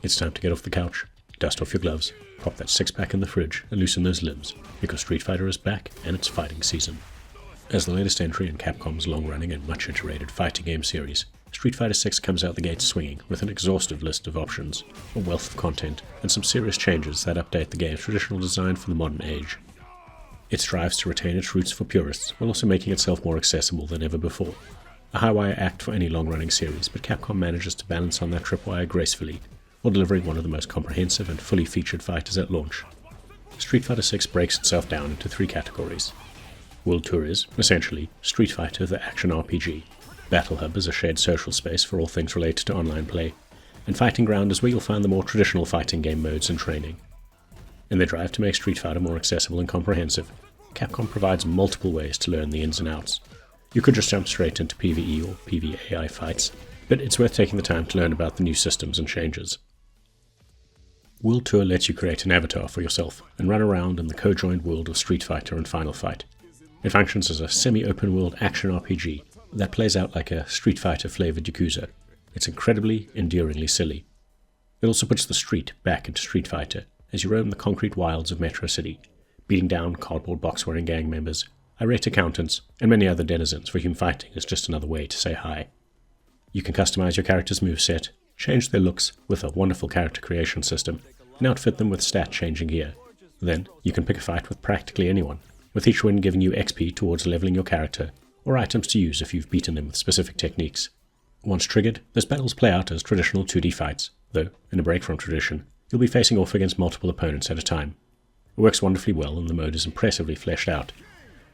It's time to get off the couch, dust off your gloves, pop that six-pack in the fridge, and loosen those limbs, because Street Fighter is back and it's fighting season. As the latest entry in Capcom's long-running and much-iterated fighting game series, Street Fighter 6 comes out the gate swinging with an exhaustive list of options, a wealth of content, and some serious changes that update the game's traditional design for the modern age. It strives to retain its roots for purists, while also making itself more accessible than ever before. A high-wire act for any long-running series, but Capcom manages to balance on that tripwire gracefully, while delivering one of the most comprehensive and fully featured fighters at launch. Street Fighter 6 breaks itself down into three categories. World Tour is, essentially, Street Fighter the action RPG. Battle Hub is a shared social space for all things related to online play, and Fighting Ground is where you'll find the more traditional fighting game modes and training. In their drive to make Street Fighter more accessible and comprehensive, Capcom provides multiple ways to learn the ins and outs. You could just jump straight into PvE or PvAI fights, but it's worth taking the time to learn about the new systems and changes. World Tour lets you create an avatar for yourself and run around in the co-joined world of Street Fighter and Final Fight. It functions as a semi-open world action RPG that plays out like a Street Fighter flavoured Yakuza. It's incredibly, endearingly silly. It also puts the street back into Street Fighter as you roam the concrete wilds of Metro City, beating down cardboard box-wearing gang members, irate accountants, and many other denizens for whom fighting is just another way to say hi. You can customize your character's moveset, change their looks with a wonderful character creation system, and outfit them with stat-changing gear. Then, you can pick a fight with practically anyone, with each win giving you XP towards leveling your character, or items to use if you've beaten them with specific techniques. Once triggered, those battles play out as traditional 2D fights, though, in a break from tradition, you'll be facing off against multiple opponents at a time. It works wonderfully well and the mode is impressively fleshed out.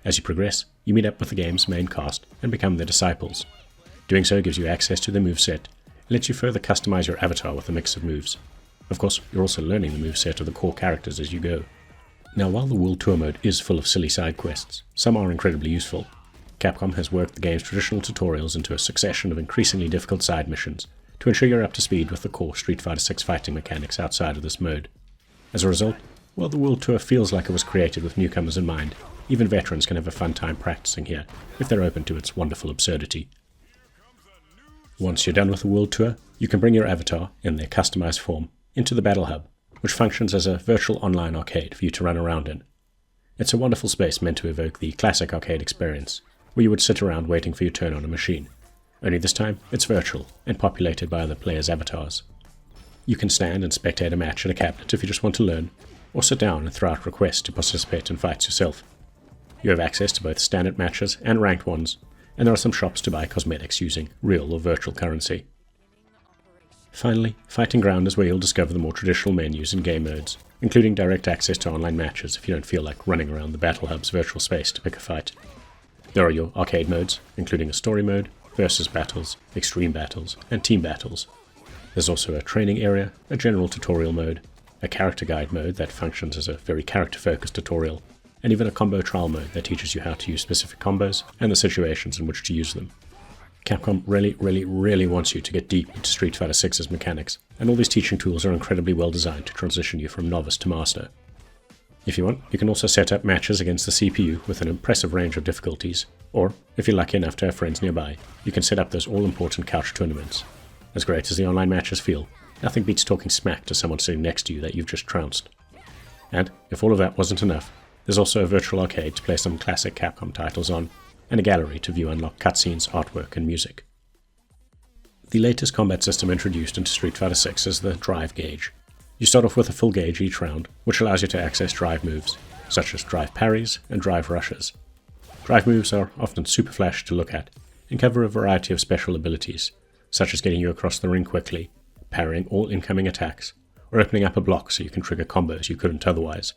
As you progress, you meet up with the game's main cast and become their disciples. Doing so gives you access to their moveset, and lets you further customize your avatar with a mix of moves. Of course, you're also learning the moveset of the core characters as you go. Now, while the World Tour mode is full of silly side quests, some are incredibly useful. Capcom has worked the game's traditional tutorials into a succession of increasingly difficult side missions to ensure you're up to speed with the core Street Fighter 6 fighting mechanics outside of this mode. As a result, while the World Tour feels like it was created with newcomers in mind, even veterans can have a fun time practicing here if they're open to its wonderful absurdity. Once you're done with the World Tour, you can bring your avatar, in their customized form, into the Battle Hub, which functions as a virtual online arcade for you to run around in. It's a wonderful space meant to evoke the classic arcade experience, where you would sit around waiting for your turn on a machine. Only this time, it's virtual, and populated by other players' avatars. You can stand and spectate a match at a cabinet if you just want to learn, or sit down and throw out requests to participate in fights yourself. You have access to both standard matches and ranked ones, and there are some shops to buy cosmetics using real or virtual currency. Finally, Fighting Ground is where you'll discover the more traditional menus and game modes, including direct access to online matches if you don't feel like running around the Battle Hub's virtual space to pick a fight. There are your arcade modes, including a story mode, versus battles, extreme battles, and team battles. There's also a training area, a general tutorial mode, a character guide mode that functions as a very character-focused tutorial, and even a combo trial mode that teaches you how to use specific combos and the situations in which to use them. Capcom really wants you to get deep into Street Fighter 6's mechanics, and all these teaching tools are incredibly well designed to transition you from novice to master. If you want, you can also set up matches against the CPU with an impressive range of difficulties, or, if you're lucky enough to have friends nearby, you can set up those all-important couch tournaments. As great as the online matches feel, nothing beats talking smack to someone sitting next to you that you've just trounced. And, if all of that wasn't enough, there's also a virtual arcade to play some classic Capcom titles on, and a gallery to view unlocked cutscenes, artwork, and music. The latest combat system introduced into Street Fighter 6 is the drive gauge. You start off with a full gauge each round, which allows you to access drive moves, such as drive parries and drive rushes. Drive moves are often super flashy to look at, and cover a variety of special abilities, such as getting you across the ring quickly, parrying all incoming attacks, or opening up a block so you can trigger combos you couldn't otherwise.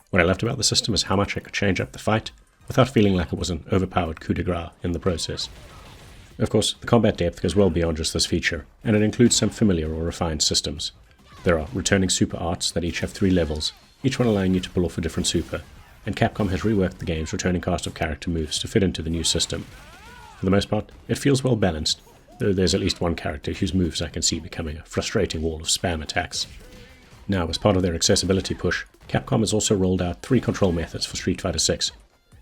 What I loved about the system is how much I could change up the fight, without feeling like it was an overpowered coup de grace in the process. Of course, the combat depth goes well beyond just this feature, and it includes some familiar or refined systems. There are returning super arts that each have 3 levels, each one allowing you to pull off a different super, and Capcom has reworked the game's returning cast of character moves to fit into the new system. For the most part, it feels well balanced, though there's at least one character whose moves I can see becoming a frustrating wall of spam attacks. Now, as part of their accessibility push, Capcom has also rolled out 3 control methods for Street Fighter 6: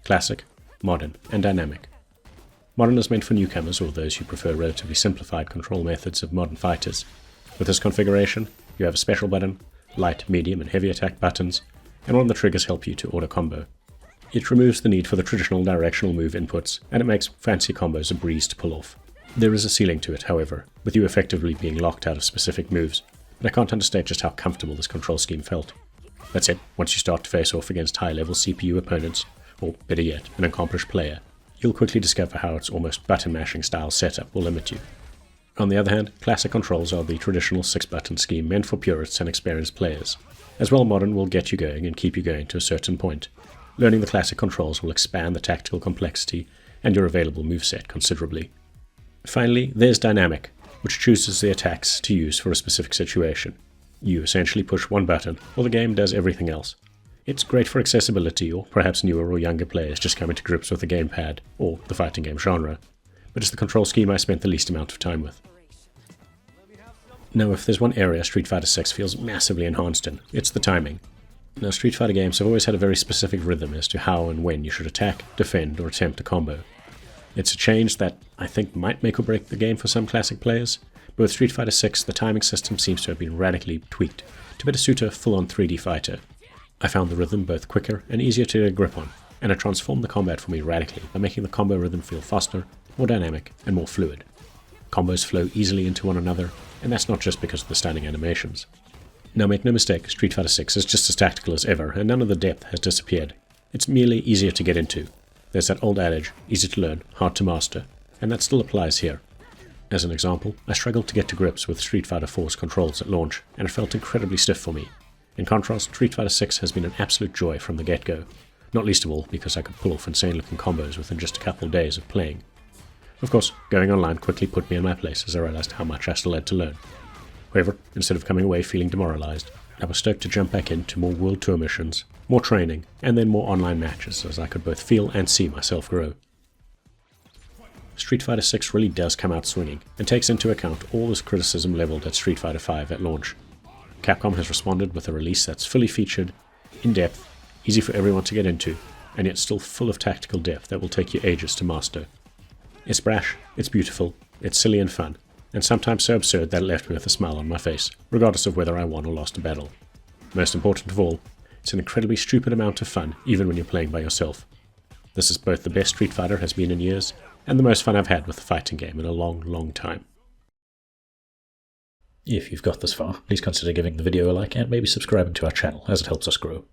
Classic, Modern, and Dynamic. Modern is meant for newcomers or those who prefer relatively simplified control methods of modern fighters. With this configuration, You have a special button, light, medium and heavy attack buttons, and one of the triggers help you to auto-combo. It removes the need for the traditional directional move inputs, and it makes fancy combos a breeze to pull off. There is a ceiling to it, however, with you effectively being locked out of specific moves, but I can't understate just how comfortable this control scheme felt. That said, once you start to face off against high-level CPU opponents, or better yet, an accomplished player, you'll quickly discover how its almost button-mashing style setup will limit you. On the other hand, classic controls are the traditional 6-button scheme meant for purists and experienced players, as well modern will get you going and keep you going to a certain point. Learning the classic controls will expand the tactical complexity and your available moveset considerably. Finally, there's dynamic, which chooses the attacks to use for a specific situation. You essentially push one button, while the game does everything else. It's great for accessibility, or perhaps newer or younger players just coming to grips with the gamepad, or the fighting game genre, but it's the control scheme I spent the least amount of time with. Now, if there's one area Street Fighter 6 feels massively enhanced in, it's the timing. Now, Street Fighter games have always had a very specific rhythm as to how and when you should attack, defend, or attempt a combo. It's a change that I think might make or break the game for some classic players, but with Street Fighter 6 the timing system seems to have been radically tweaked to better suit a full-on 3D fighter. I found the rhythm both quicker and easier to get a grip on, and it transformed the combat for me radically by making the combo rhythm feel faster, more dynamic, and more fluid. Combos flow easily into one another, and that's not just because of the stunning animations. Now make no mistake, Street Fighter 6 is just as tactical as ever, and none of the depth has disappeared. It's merely easier to get into. There's that old adage, easy to learn, hard to master, and that still applies here. As an example, I struggled to get to grips with Street Fighter 4's controls at launch, and it felt incredibly stiff for me. In contrast, Street Fighter 6 has been an absolute joy from the get-go, not least of all because I could pull off insane-looking combos within just a couple of days of playing. Of course, going online quickly put me in my place as I realized how much I still had to learn. However, instead of coming away feeling demoralized, I was stoked to jump back into more World Tour missions, more training, and then more online matches as I could both feel and see myself grow. Street Fighter 6 really does come out swinging, and takes into account all this criticism leveled at Street Fighter 5 at launch. Capcom has responded with a release that's fully featured, in-depth, easy for everyone to get into, and yet still full of tactical depth that will take you ages to master. It's brash, it's beautiful, it's silly and fun, and sometimes so absurd that it left me with a smile on my face, regardless of whether I won or lost a battle. Most important of all, it's an incredibly stupid amount of fun, even when you're playing by yourself. This is both the best Street Fighter has been in years, and the most fun I've had with a fighting game in a long, long time. If you've got this far, please consider giving the video a like and maybe subscribing to our channel, as it helps us grow.